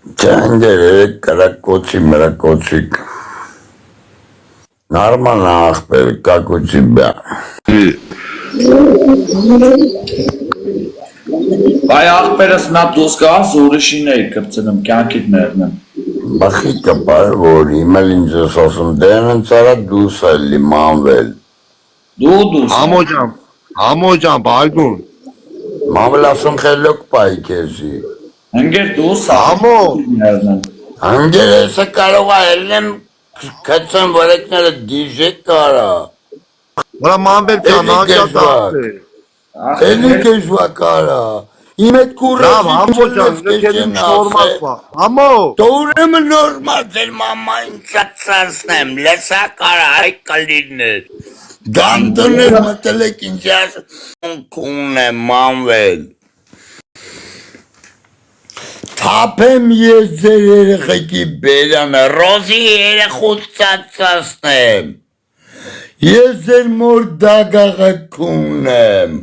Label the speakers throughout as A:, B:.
A: Ջանգերը կարակոցի մրակոցիկ նորմալ ախպեր կակոցի բա
B: Այ ախպերս նա դուս գաս ուրիշին էի կպցնում կյանքիդ մերնեմ
A: բախի կպար որ իմել ինձ ես ասում դեն ընցարա դուս այլի մանվել
B: դուս
C: Համոջան բարգուն
A: մանվել ասում խելոք պայի կեզի
B: ընգեր դուս
C: Համո
A: Անգեր էսը կարող է ելնեմ կծեմ վարեկները դիժեք կարա
C: Վրա մանվել կյանաջատ ախպեր
A: Էլի կեժվա կարա Իմ էտ
C: Լավ
A: կուրասի
C: Համոջան նկերին նորմալ պա Համո
A: Տորեմը նորմալ ձեր մամային ծացասնեմ լեսա կարա այ կալիրներ Դանդոներ մտելեք ինձ կուն է մանվել Թապեմ ես ձեր երեխեքի բերանը Ռոզի երեխուց ծացասնեմ Ես ձեր մոր դագաղը կուն եմ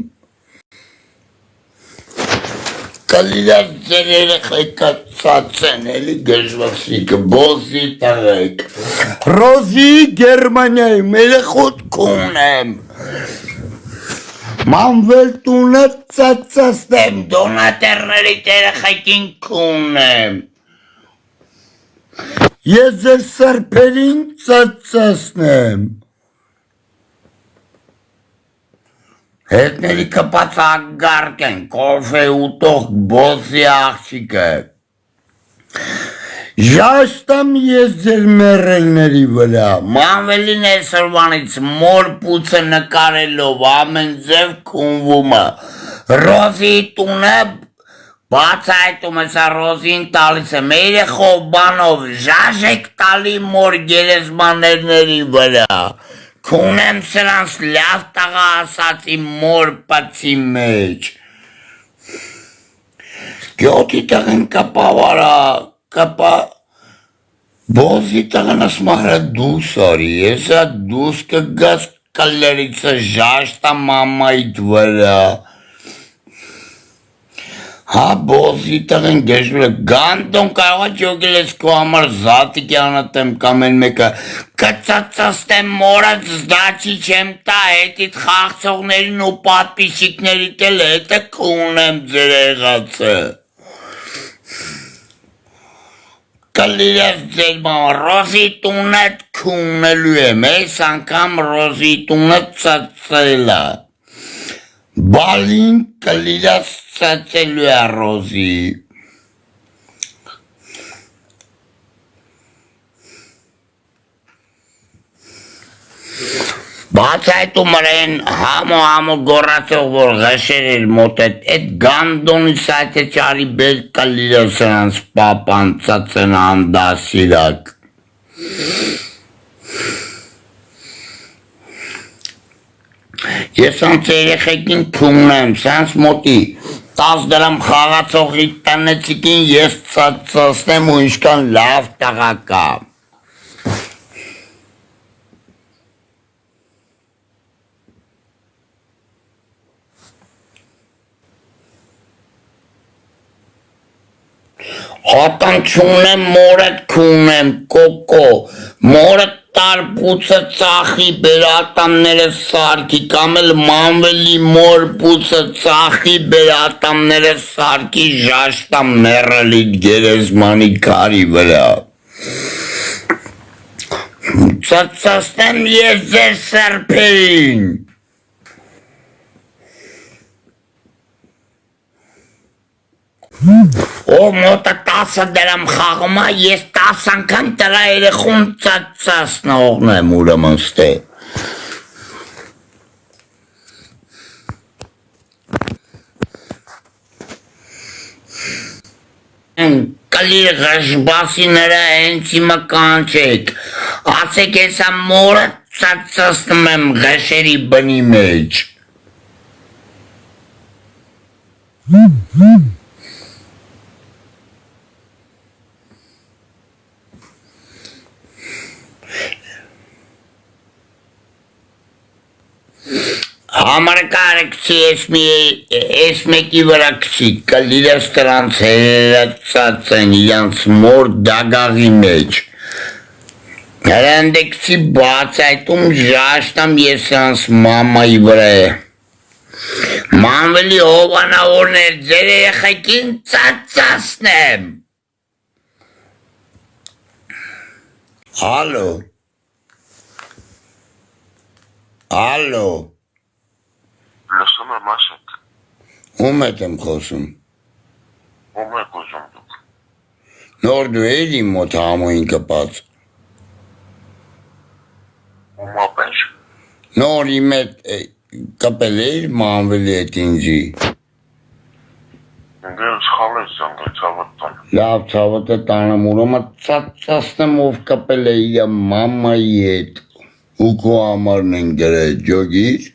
A: Կալիրած ձեր երեխեքա ծացեն էլի գժվացիկը բոզի տաղեք Ռոզի գերմանյայում երեխուտ կուն եմ Մանվել տունը ծացասնեմ դոնատերների երեխեքին կուն եմ Ես ձեր սրպերին ծացասնեմ Հետների կպած ագարկ են, կոֆե ուտող բոսի աղջիկը Ժաշտամ ես ձեր մերելների վրա Մանվելին էսրվանից մոր պուցը նկարելով ամեն ձև կունվումը Ռոզի տունը բաց այտում էսա Ռոզին տալիս եմ երեխով բանով ժաշեք տալի մոր գերեզմաներների վրա Կունեմ սրանց լավ տաղա ասացի մոր պացի մեջ Գյոտի տղեն կպավարա կպա Բոզի տղեն ասմահրա դուս արի Եսա դուս կգաս կլերիցը ժաշտա մամայիտ վրա Հա բոզի տղեն գեժվրա գանդոն կարողա ճոգել ես քո համար զատիկյանըտ եմ կամեն մեկը Կծացաստեմ մորած զդաչի չեմ տա հետիտ խաղցողներին ու պատպիսիկներիտ էլ հետը կունեմ ձեր եղացը Կլիրես ձեր մամա Ռոզի տունըտ կունելու եմ ես անգամ Ռոզի տունըտ ծացելա Բալին կլիրած ծացելու է Ռոզի Բաց այտու մրեն համո գորացող որ ғաշեր էր մոտ էտ գանդոնից այդ է ճարի բեր կլիրը սրանց պապան ծացեն անդասիրակ Ես անց երեխեքին կունեմ, սանց մոտի 10 դրամ խաղացողի տնեցիկին ես ծացնեմ ու ինչքան լավ տղակա Հատան չունեմ, մորդ կունեմ, կոկո, մորդ տարպուցը ծախի բերատամները սարքի, կամ էլ մանվելի մոր պուցը ծախի բերատամները սարքի ժաշտամ մերալիտ գերեզմանի կարի վրա։ Ծացաստեմ ես ձեր սրպերին։ Օ մոտը 10 դրամ խաղում է, ես 10 անգամ տրա երեխուն ծացնողն եմ ուրեմն ստե։ Կլիր ղժբասիները հենց իմը կանչեք, ասեք եսա մորը ծացնում եմ ղշերի բնի մեջ։ Համարկարեկցի ես մեկի վրա կցի, կլիրես տրանց հերացած են իրանց մոր դագաղի մեջ։ Հրանդեքցի բացայտում ժաշտամ ես իրանց մամայի վրա է։ Մանվելի հովանավորներ ձեր երեխեքին ծածասնեմ։ Ալո։ Ալո։
D: Լսում եմ ասեք,
A: Ում հետ եմ խոսում։
D: ում եք ուզում դուք։
A: Նոր դու էիր իմ մոտ համոյին կպած։
D: Ում ապեր։
A: Նոր իմ հետ կպել էիր մանվելի հետ ինձի։
D: Դեր սխալ ես զանգել ցավոտ տան։
A: Լավ ցավոտը տանեմ ուրեմն ծածասնեմ ով կպել է իր մամայի հետ։ Ու քո համարն են գրել ջոգիր։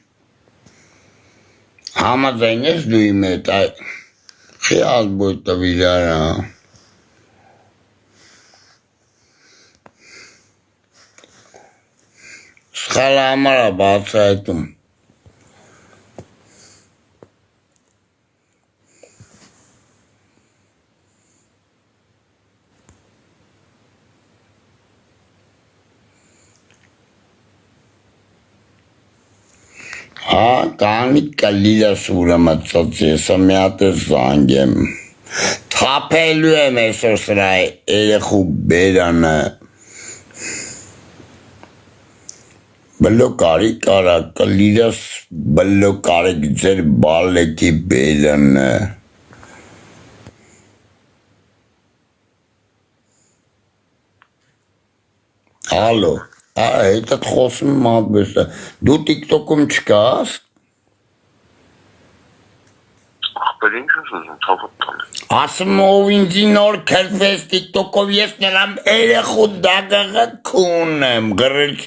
A: Համաձայն ես դու իմ հետ խիալ բույ տվիրարա։ Սխալ համար է բացայտում։ Հա, կանի կլիրես ուրեմն ծծ եսը մի հատ է զանգեմ։ Թապելու եմ այսօր սրա երեխու բերանը։ Բլոկարի կարա կլիրես բլոկարեք ձեր բալեկի բերանը։ Ալո, հետդ խոսում մատբեսը, դու տիկտոքում չկաս։
D: Ախպեր ինչ ես ուզում ցավոտ տան։
A: Ասում ով ինձի նոր քրվես տիկտոկով ես նրան երեխու դագաղը քունեմ գրիչ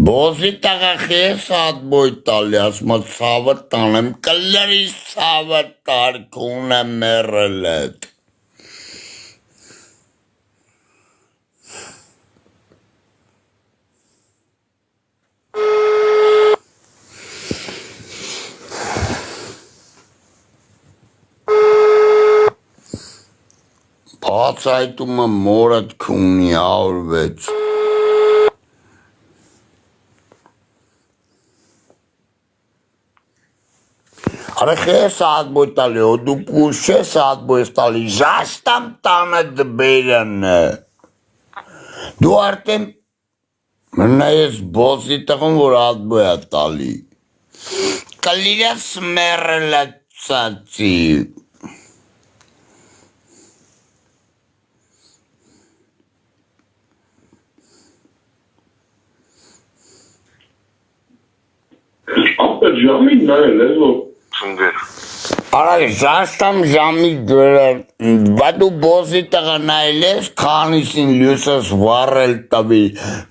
A: բոզի տաղախի ես հատ բոյ տալի ասմա ցավը տանեմ կլրիս ցավը տար քունեմ մերել էտ Բացայտումը մորդ քունի ավրվեց Արեխ ես հատ բոյ տալի, դու պուշ ես հատ բոյ տալի, ժաշտամ տանը դբերանը Դու արդեն մնա ես բոսի տղում, որ հատ բոյ է տալի Կլիրես մերելը ծացի
D: Ապեր ժամին նայել ես որ ծնգեր։
A: Արա ժաշտամ ժամի գրել, բա դու բոսի տղա նայել ես, քանիսին լյուսս վառել տվի,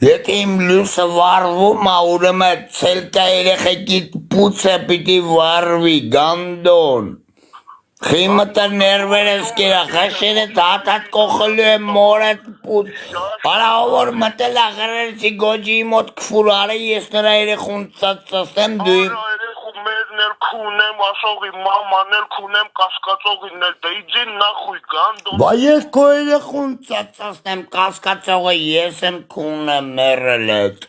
A: եթե իմ լյուսը վառվում է, ուրեմն ցելկա երեխեքի պուծը պիտի վառվի, գանդոն, խիմտը ներվերս կերա, խաշերդ հատատ կողելու է մորդ պուծ, արա որ մտել աղրերցի գոջի մոտ կվուր արի, ես նրա երեխուն ծածասեմ դու իմ
D: Մերներ քունեմ, ասողի մամանել քունեմ, կասկածողինել, դե իջին նախույ գանդոն։
A: Բա ես քո երեխուն ծածասնեմ, կասկածողը ես եմ քունեմ մերել էտ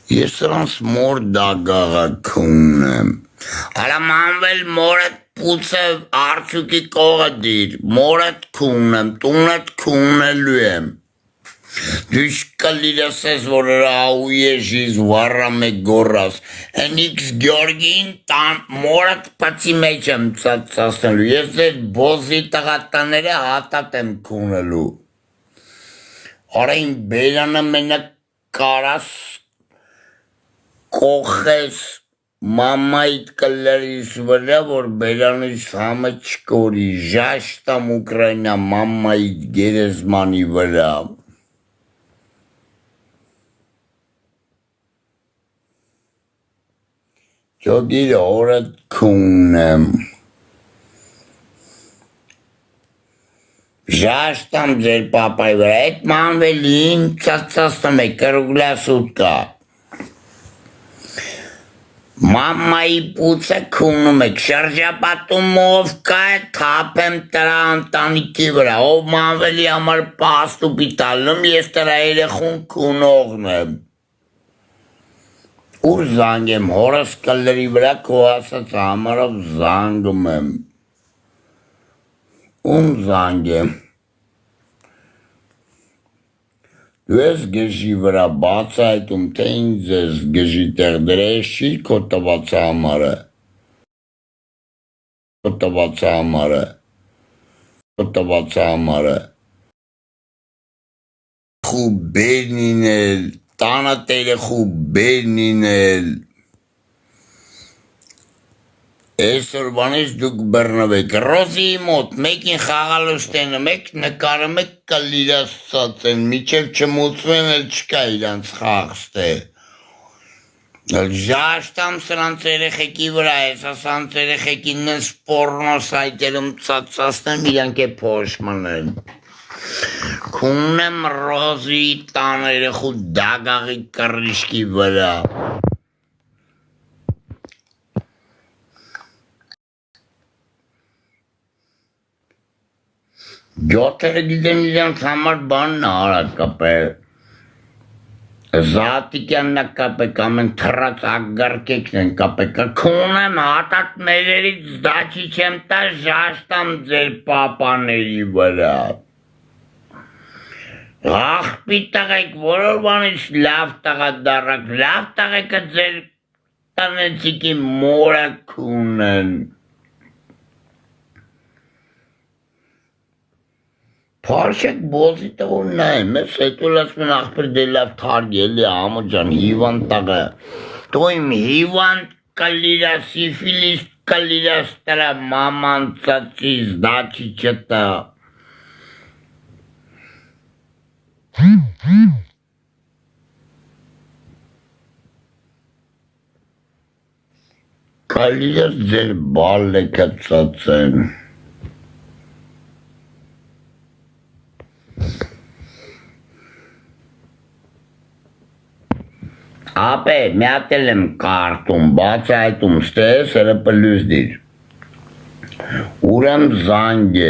A: Ես սրանց մոր դագաղը քունեմ Արա մանվել մորդ պուծը արդյուկի կողը դիր, մորդ քունեմ, տունդ քունելու եմ Դու կլիրես ես, որ ռաու եժիզ վառա մեկ գորաս Են իքս գյորգին մորդ պացի մեջ եմ ծածասնելու Ես ձեր բոզի տղատաները հատատ եմ քունելու Արա իմ բերանը մենակ կարաս կողես մամայիդ կլերիս վրա, որ բերանից համը չկորի, ժաշտամ Ուկրայնա մամայիդ գերեզմանի վրա Ջոգիր օրդ քունեմ Ժաշտամ ձեր պապայի վրա, այդ մանվելին ծածածնում է կրուգլա սուտկա։ Մամայի պուցը քունում եք, շրջապատումով կա է թապ եմ տրա ընտանիքի վրա, ով մանվելի համար պաստուպի տալնում, ես տրա երեխուն քունողն եմ։ Ուր զանգ եմ, հորս կլրի վրա քո ասած համարով զանգում եմ։ Ում զանգ եմ։ Դու ես գժի վրա բացայտում, թե ինձ ես գժի տեղ դրես չի քո տված համարը։ Քո տված համարը։ Քո տված համարը։ Խու բերնինել, տանը տերեխու բերնինել։ Այսօրվանից դուք բռնվեք, Ռոզիի մոտ մեկին խաղալուստենում եք, նկարում եք կլիրասած են, միջև չմուծվեն էլ չկա իրանց խաղստե։ Ժաշտամ սրանց երեխեքի վրա, սրանց երեխեքին նենց պորնո սայտերում ծածածնեմ, իրանք է փոշմանեն։ Քունեմ Ռոզիի տան երեխու դագաղի կռիշկի վրա։ Գյոթերը գիտեն իրանց համար բանն արած կապել, զատիկյան նա կապեք, ամեն թրած ագարկեկն են կապեք, քունեմ հատատ մերերից դաչի չեմ տա ժաշտամ ձեր պապաների վրա։ Աղպի տղեք, որորվանից լավ տղա դարակ, լավ տղեկը ձեր տանեցիկի մորը քունեն։ Փարշեք բոզի տղուն նայեմ, ես հետո լասմեն աղպեր դե լավ թարգ էլի ամո ջան, հիվան տղա, դու իմ հիվան կլիրա սիֆիլիս կլիրաս տրա մաման ծածիս դաչի չտա։ Կլիրաս ձեր բալլեկը ծածեն։ Ապե, միատել եմ կարտում, բացայտում, ստես հրը պլյուս դիր։ Ուրեմ զանգ է։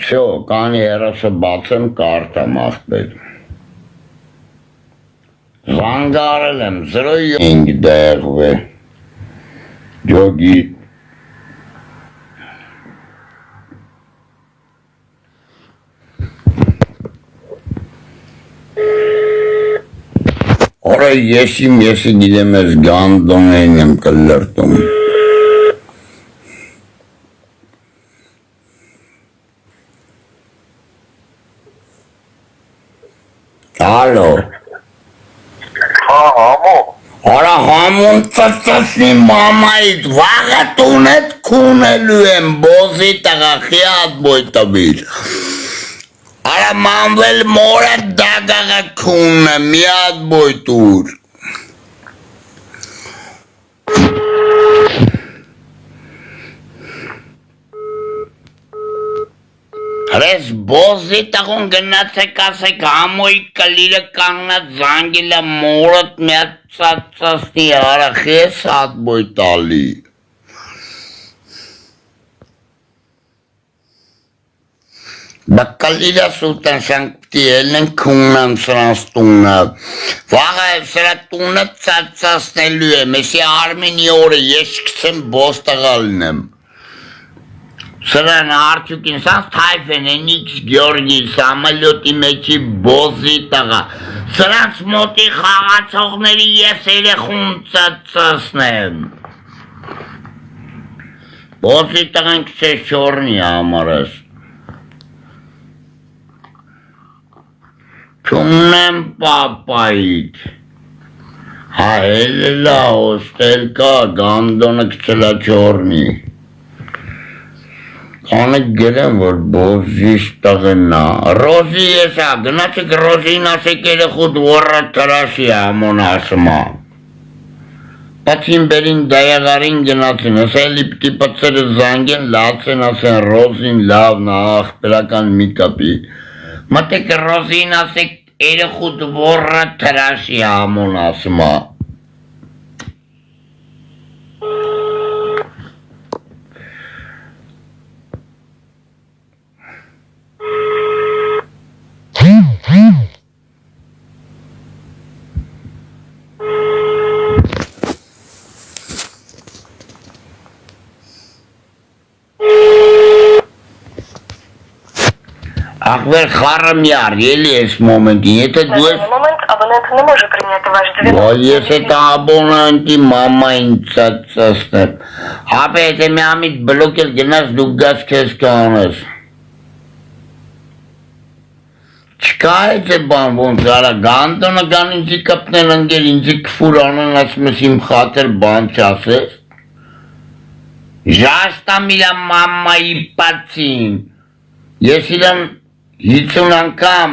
A: Շո, կանի հերասը բացեմ կարտամ աղպեր։ Զանգարել եմ, 0-5 դեղվ է։ Ջոգի։ Ora yeşim gidemez gandonayım kıllardım. Alo.
D: Hamo.
A: Ora hamun tatsasni mamayit vagatunet kunelüem bozi tagakhiyat boytabir. Ara manvel mora dagaga kuna miad boytur. Res bozi tagun gennatse kasek hamoy kalira kangna zangila morat miad satsasti ara khesat boytali. Bakkalila sultan sanktielen kunnan sranstuna. Vaga sratuna tsatsasne lüe. Mesi Armeniore yeşksen bostagalnem. Sıran artık insan tayfene niks Georgi samaloti meçi bozi taga. Sıran smoti xağa çoğneri yesele xun tsatsasnem. Bozi tagan kse çorni amaras. Çumnem papayit. Ha elila ostelka gandonak çela çorni. Kanek gelen var boziş tağına. Rozi yesa gnaçık rozi nasıl kere khud vorra taraşi amon asma. Պատին բերին դայաղարին գնացին, ասելի պտի պծերը զանգեն, լացեն, ասեն Ռոզին լավն աղբերական մի կապի։ Մտեք Ռոզին ասեք երեխուտ որը թրաշի համոն ասմա։ Ախվեր խարմյար, ելի ես մոմենտին, եթե դու ես...
E: момент абонент не може прийняти ваш дзвінок.
A: Ոյ ես էտ աբոնանտի մամային ծածծասնեմ, ապե եթե մի ամիտ բլոկ էլ գնաս դու գաս կեզ կանես։ Չկա էց է բան ոնց արա, գանդոնը գան ինձի կպնեն ընգել, ինձի կվուր անեն ասում ես իմ խատեր բան չասես։ Ժաշտա միլա մամայի պացին, ես իրան 50 անգամ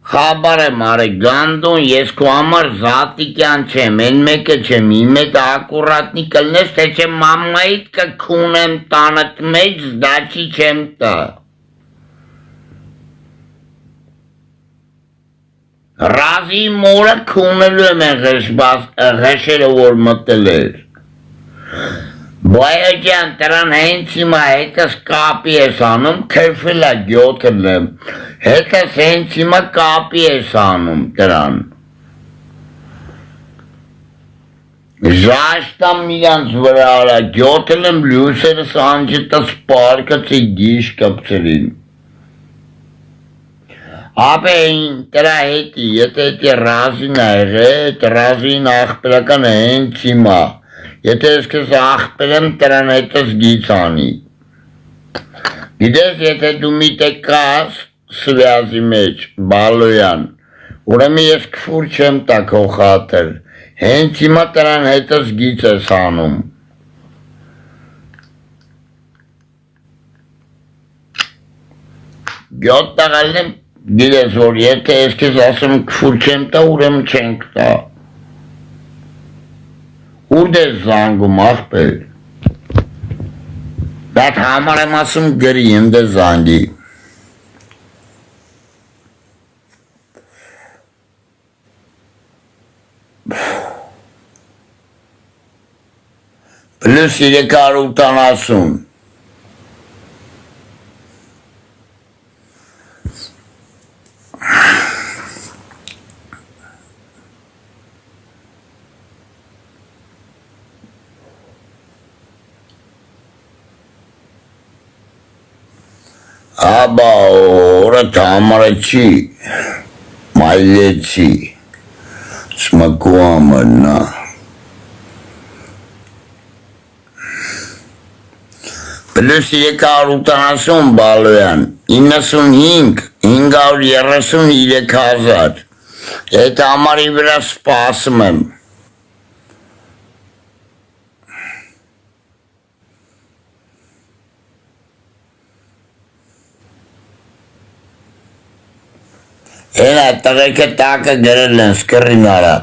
A: խաբար եմ արի գանդուն, ես քո համար զատիկյան չեմ, են մեկը չեմ, իմ էտ ակուրատնի կլնես, թե չէ մամայիտ կքունեմ տանըտ մեջ, զդաչի չեմ տա։ Ռազի մորը քունելու եմ ղեշերը որ մտել էր։ Բայը ջան, տրան հենց հիմա հետս կապի ես անում, քրվելա գյոտն եմ, հետս հենց հիմա կապի ես անում տրան։ Ժաշտամ միրանց վրա արա, գյոտն եմ լյուսերս անջետս պարկացի գիշ կպցրին։ Ապե տրա հետի, եթե հետի ռազին աղետ, ռազին աղբերական հենց հիմա, եթե ես կես աղբերեմ տրան հետս գիցանի։ Գիտես, եթե դու միտեք կաս սվյազի մեջ, բալոյան, ուրեմի ես կվուր չեմ տա քո խատր, հենց հիմա տրան հետս գիծ ես անում։ Գյոտ տաղալն եմ, գիտես որ եթե ես կես ասում կվուր չեմ տա, ուրեմ չենք տա։ Ուր դես զանգում աղբեր։ Դատ համար եմ ասում գրի եմ դես զանգի։ Պլյուս 380 Աբա օրը համարը չի, մայլեցի, սմակու ամրնա։ Պլյուս 380 բալոյան, 95, 533 հազար, այդ համարի վրա սպասում եմ։ Հենա տղեկը տակը գրել են սկրին արա։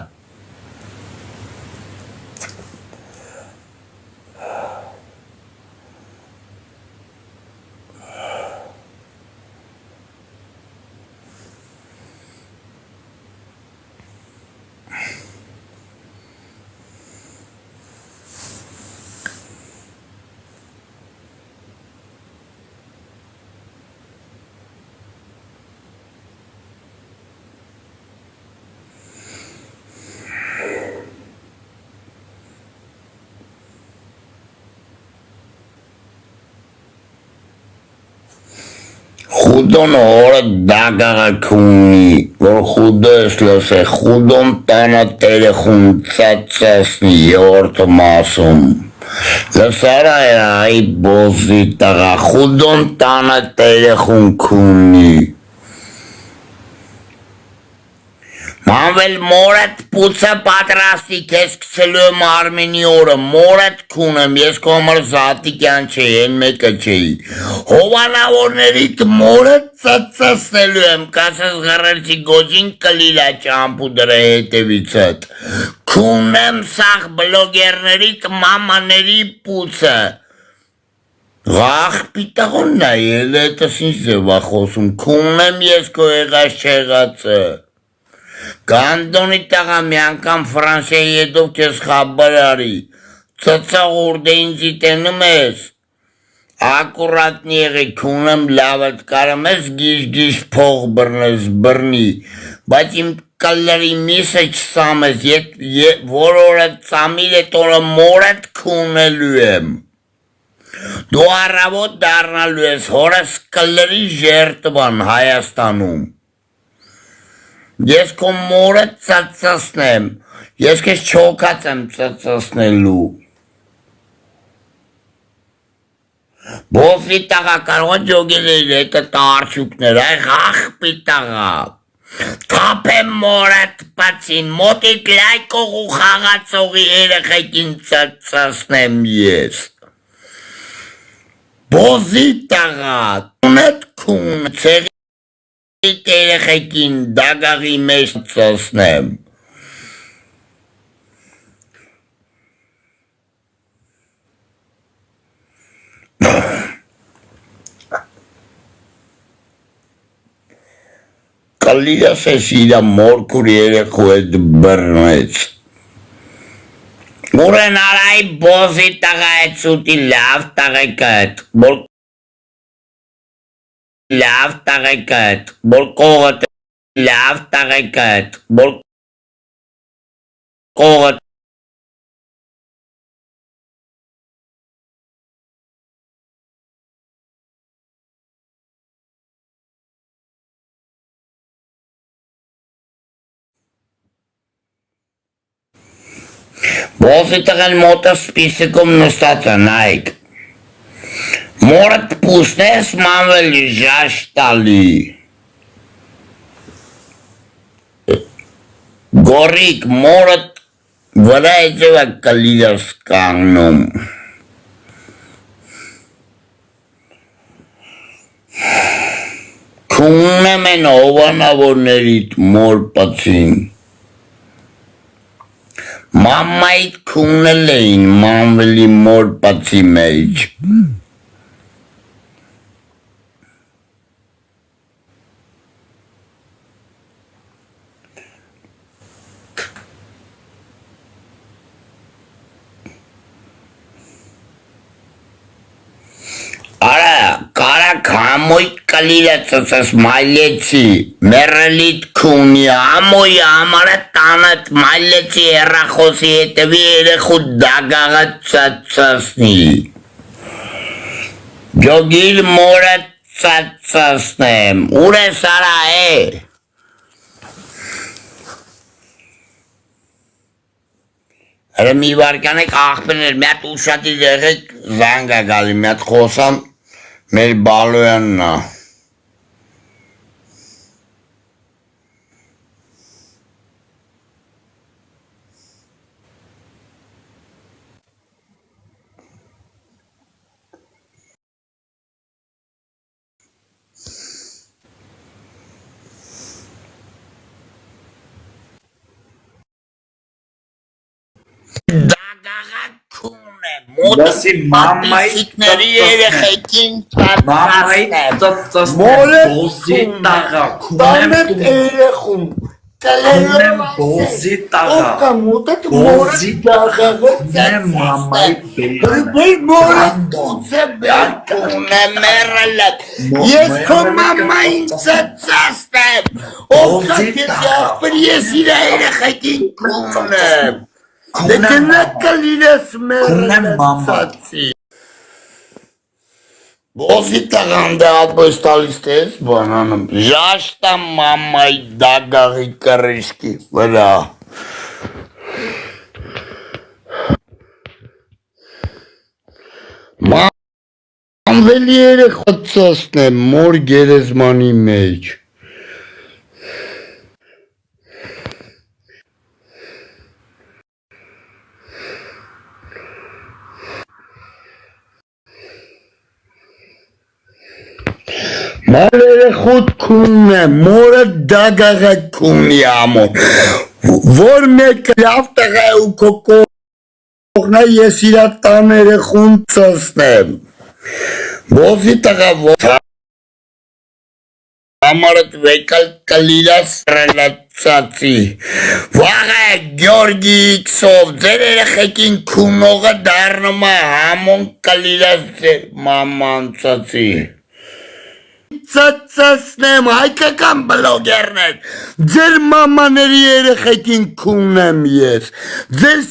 A: Խուդոն օրը դագաղակունի, որ խուդո ես լսե, խուդոն տանա տերեխուն ծածասնի յորդ մասում։ Լսարա է այ բոզի տղա, խուդոն տանա տերեխուն կունի։ Մանվել մորդ պուցը պատրաստի կես կցելու եմ Արմենի օրը, մորդ կունեմ, ես կոմր զատիկյան չէի, են մեկը չէի, հովանավորներիտ մորդ ծծասնելու եմ, կասես ғրելցի գոջին կլիլա ճամպու դրա հետևիցըտ, կունեմ սաղ բլոգերներիտ մամաների պուցը, Ղախ պիտաղոնն է, էլ հետս ինչ ձևա խոսում, կունեմ ես կո եղած չեղածը, Գանդոնի տաղա մի անգամ Ֆրանսիայի հետով կես խաբար արի, ծծաղ ուրդ է ինձի տենում ես, ակուրատնի եղի կունեմ լավըտ կարում ես գիշ փող բրնես բրնի, բայց իմ կլրի միսը չսամ ես, որ օրը ծամիլ էտ օրը մորդ կունելու եմ, դու առավոտ դարնալու ես հորս կլրի ժերտվան Հայաստանում, Ես քո մորը ծծասնեմ, ես քեզ չոքած եմ ծծասնելու։ Բոֆի տաղա կարող է ջոգել իր հետը տարչուկներ, այ աղպի տաղա։ Թապեմ մորդ պացին, մոտիտ լայքող ու խաղացողի երեխեքին ծծասնեմ ես։ Բոզի տաղա, ունետ կուն, ցեղի երեխեքին դագաղի մեջ ծոսնեմ։ Կլիրս ես իրա մորքուր երեխու հետ բրնեց։ Ուրեն արայի բոզի տաղա հետ սուտի լավ տաղեկըտ, Լավ տաղեկըտ, որ կողըտ, լավ տաղեկըտ, որ կողըտ, Բոսի տղեն մոտը սպիսիկում նստած է, նայք, Մորդ պուսնես մանվել ժաշ տալի, գորիկ մորդ վրա էջև է կլիրս կանգնում, Կունեմ են հովանավորներիտ մոր պացին, Մամմայիտ կունել էին մանվելի մոր պացի մեջ, Համոյ կլիրը ծծս մայլեցի, մերելիտ կունի, համոյ ամարը տանըտ մայլեցի երախոսի հետևի երեխու դագաղը ծծսնի, Գյոգիլ մորը ծծսնեմ, ուր է սարա է, Հրը մի վարկանեք աղպեներ, միատ ուշատի դեղեք զանգա գալի, միատ խոսամ, Մեր բալոյանն է։
B: Դասի մամմայի
A: երեխեքին
B: ծծասնեմ, բոզի տաղա,
A: կունեմ երեխում,
B: կունեմ բոզի տաղա, բոզի տաղա, կունեմ մամմայի
A: կունեմ մերելդ, ես քո մամմային ծծասնեմ, օգնատես աղբր ես իրա երեխեքին կունեմ, Դե կնակ կլիրես մեր ծացի Բոսի տղան դե ատբոյս տալիս տես բանանում Ժաշտա մամմայի դագաղի կռիշկի վրա Մանվելի երեխա ծոսնեմ մոր գերեզմանի մեջ Մալերը խոտ քունն է, մորը դագաղը քունի ամոն, որ մեկը լավ տղա ու կողնա ես իրա տաները խուն ծսնեմ, բոզի տղա որ համարդ վեկալ կլիրաս ռելացացի, վաղը գյորգի իքսով, ձեր երեխեքին քունողը դարնում է համոն կլիրաս ձեր մամանցացի, ծծասնեմ հայկական բլոգերներ, ձեր մամաների երեխեքին քունեմ ես, ձեր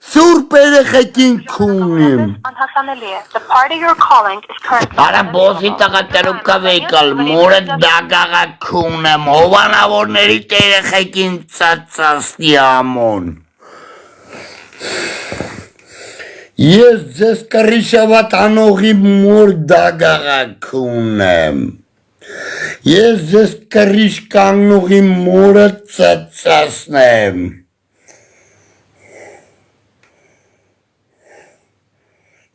A: սուրբ երեխեքին քունիմ,
E: Անհասանելի է. The party you're calling is currently
A: արա բոզի տղա տրուկա վեկալ, մորը դագաղա քունեմ, հովանավորների երեխեքին ծծասնի ամոն, ես ձեզ կռիշավատ անողի մոր դագաղա քունեմ, ես ձեզ կռիշ կանգնողի մորը ծծասնեմ,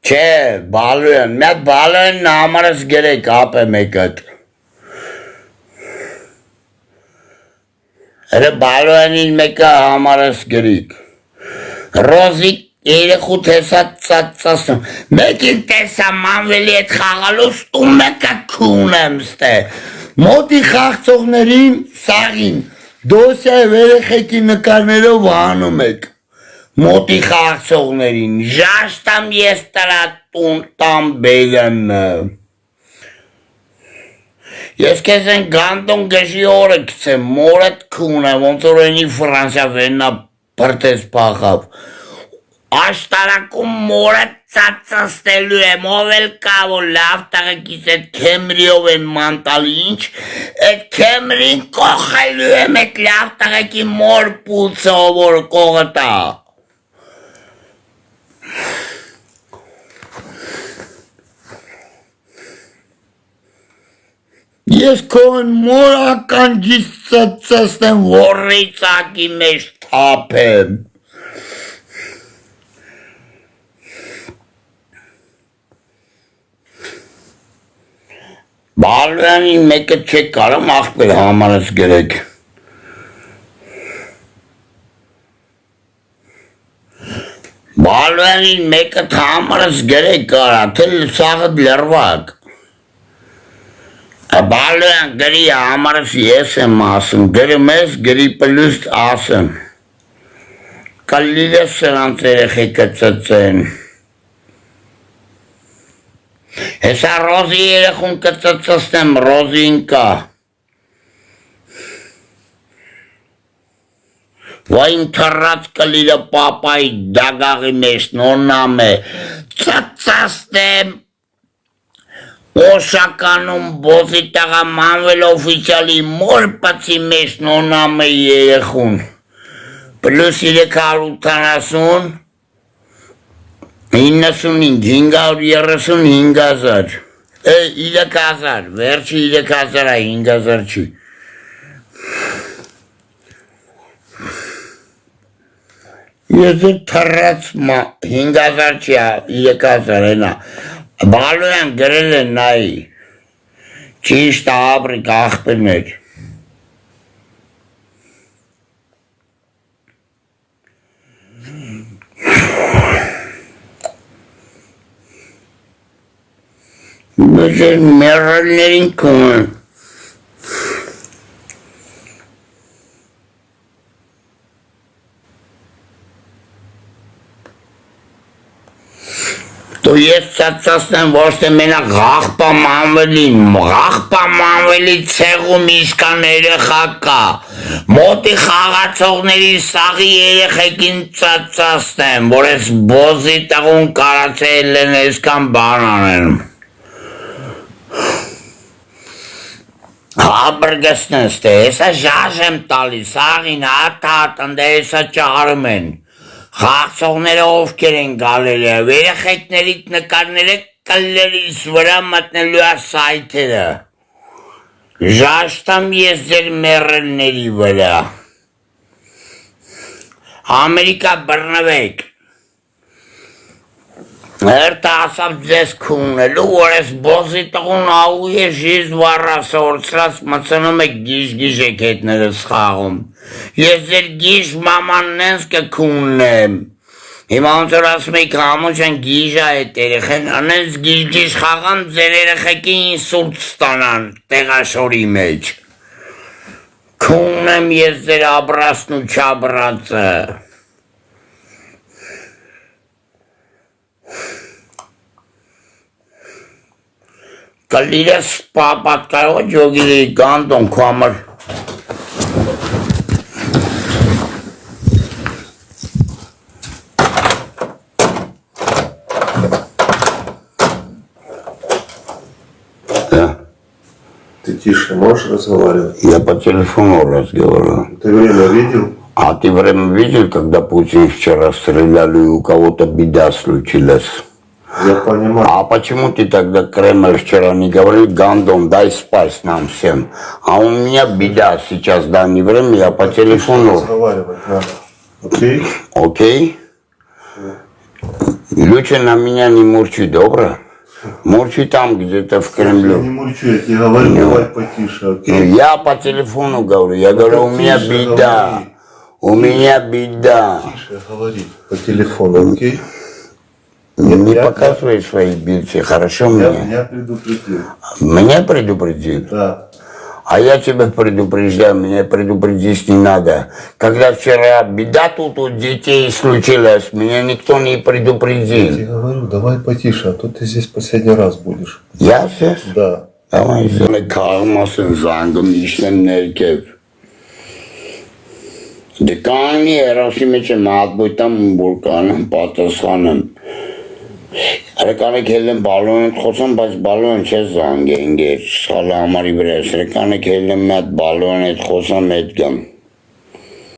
A: չէ, բալույն, միատ բալույն համարս գերեք ապ է մեկըտ, հրը բալույնին մեկը համարս գերիկ, ռոզիկ երեխու տեսա ծածասում, մեկին տեսա մանվելի էտ խաղալուս ու մեկը քունեմ ստե, մոտի խաղցողներին սաղին, դոսյա երեխեքի նկարներով հանում եք, մոտի խաղցողներին, ժաշտամ ես տրա տամ բելյանը, ես կեզ են գանդոն գժի օրը կցեմ, մորդ քունեմ, ոնց որ ենի Ֆրանսիա վեննա պրտես պախավ, Աշտարակում մորը ծածստելու եմ, ով էլ կա, որ լավ տղեկիս էդ կեմրիով են մանտալի ինչ, էդ կեմրին կողելու եմ էդ լավ տղեկի մոր պուծը, որ կողը տա։ Ես կողն մոր ականջից ծծստեմ, որի ծակի մեջ թապեմ։ Բալվյանին մեկը չեք կարում աղբեր համարս գրեք։ Բալվյանին մեկը համարս գրեք կարա, թել սաղդ լրվակ։ Բալվյան գրի համարս ես եմ ասում, գրում ես գրի պլուս ասում։ Կալիր ես սրանց երեխեկը ծծեն։ Հեսա ռոզի երեխուն կծծստեմ, ռոզին կա։ Վայն թրած կլիրը պապայի դագաղի մեջ նոնամ է, ծծստեմ, օշականում բոզի տաղա մանվել օվիչալի մոր պացի մեջ նոնամ է երեխուն, պլուս 380, 95, 535,000, 3,000, վերջի 3,000 է, 5,000 չի։ Ես է թրած 5,000 չի, 3,000 է նա, բալույան գրել է նայի, ճիշտ աբրիկ աղբերներ։ Մեջեր մերալներին կոմեն։ Դու ես ծածասնեմ ոչ թե մենակ աղպա մանվելի ցեղում իսկան երեխա կա, մոտի խաղացողների սաղի երեխեքին ծածասնեմ, որ ես բոզի տղուն կարացել են իսկան բան անեն։ Հաբրգեսնես թե, եսա ժաժ եմ տալի, սաղին հատ ընդ եսա ճարում են, խաղցողները ովքեր են գալել է, երեխեքներիտ նկարները կլերիս վրա մտնելու է սայթերը, ժաշտամ ես ձեր մերելների վրա, Ամերիկա բռնվեք, Erta asab ձեզ քունելու, որ ես բոզի տղուն աղու է ժիզ վառասը օրցրած մծնում եք գիժ եք հետներս խաղում։ Ես ձեր գիժ մամանն ենս կքուննեմ։ Հիմա ոնց որ ասում եք համոչ են գիժա հետ երեխեն, անենց գիժ խաղան ձեր երեխեքի ինսուլտ ստանան տեղաշորի մեջ։ Քուննեմ ես ձեր աբրասն ու չաբրածը։ Կլիրես պատկարով ջոգիլի գանդոն քո համար
F: Ты тише можешь разговаривать?
A: Я по телефону разговариваю.
F: Ты время видел?
A: А ты время видел, когда Путин вчера стреляли и у кого-то беда случилась?
F: Я понимаю.
A: А почему ты тогда Кремль вчера не говорил, Гандон, дай спать нам всем? А у меня беда сейчас, да, не время, я по телефону.
F: Разговаривать надо. Окей?
A: Окей? Лучше на меня не мурчи, добро? Мурчи там где-то в
F: Я не
A: Кремле.
F: мурчу, я тебе говорю, давай потише, окей?
A: Ну, я по телефону говорю, я говорю, у меня
F: Тише
A: беда.
F: говори.
A: У меня беда.
F: Тише говори по телефону, окей?
A: Не
F: я-
A: показывай свои бильцы, хорошо
F: Я
A: мне?
F: меня предупредил.
A: Меня предупредил?
F: Да.
A: А я тебя предупреждаю, меня предупредить не надо. Когда вчера беда тут у детей случилась, меня никто не
F: Я тебе
A: предупредил.
F: говорю, давай потише, а то ты здесь последний раз будешь.
A: Я здесь?
F: Да.
A: Давай, kalmasın zangım işlem nerkev. Դեկանի երասի մեջ եմ հատբույտամ բուրկանում, պատասխանեմ։ Հրեկանեք հել եմ բալոն խոսամ, բայց բալոն չէ զանգ ենգեր, սխալը համարի վրա ես, հրեկանեք հել եմ մի հատ բալոն հետ խոսամ հետ գամ։